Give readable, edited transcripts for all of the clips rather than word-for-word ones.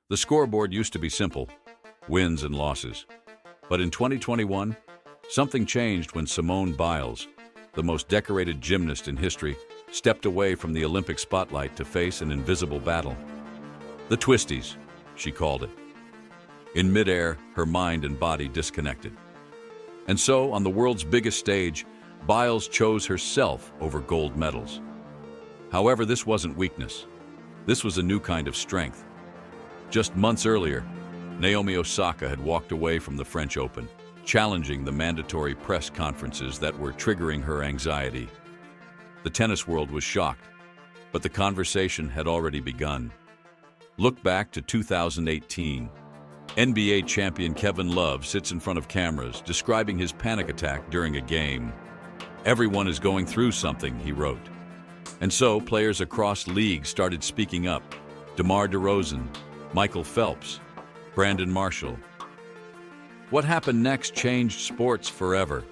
The scoreboard used to be simple, wins and losses. But in 2021, something changed when Simone Biles, the most decorated gymnast in history, stepped away from the Olympic spotlight to face an invisible battle. The twisties, she called it. In midair, her mind and body disconnected. And so, on the world's biggest stage, Biles chose herself over gold medals. However, this wasn't weakness. This was a new kind of strength. Just months earlier, Naomi Osaka had walked away from the French Open, challenging the mandatory press conferences that were triggering her anxiety. The tennis world was shocked, but the conversation had already begun. Look back to 2018. NBA champion Kevin Love sits in front of cameras, describing his panic attack during a game. "Everyone is going through something," he wrote. And so, players across leagues started speaking up. DeMar DeRozan, Michael Phelps, Brandon Marshall. What happened next changed sports forever.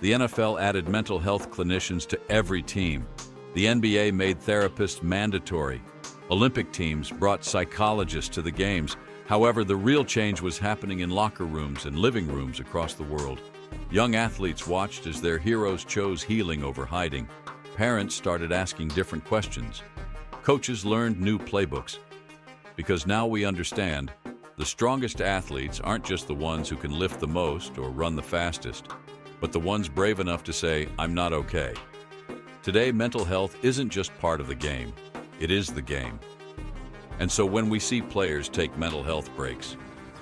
The NFL added mental health clinicians to every team. The NBA made therapists mandatory. Olympic teams brought psychologists to the games. However, the real change was happening in locker rooms and living rooms across the world. Young athletes watched as their heroes chose healing over hiding. Parents started asking different questions. Coaches learned new playbooks. Because now we understand, the strongest athletes aren't just the ones who can lift the most or run the fastest, but the ones brave enough to say, "I'm not okay." Today, mental health isn't just part of the game, it is the game. And so when we see players take mental health breaks,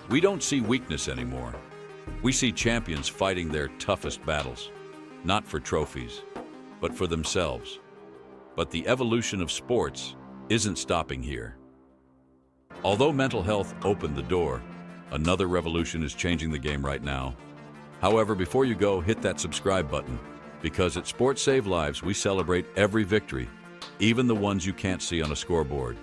we don't see weakness anymore. We see champions fighting their toughest battles, not for trophies, but for themselves. But the evolution of sports isn't stopping here. Although mental health opened the door, another revolution is changing the game right now. However, before you go, hit that subscribe button, because at Sports Save Lives, we celebrate every victory, even the ones you can't see on a scoreboard.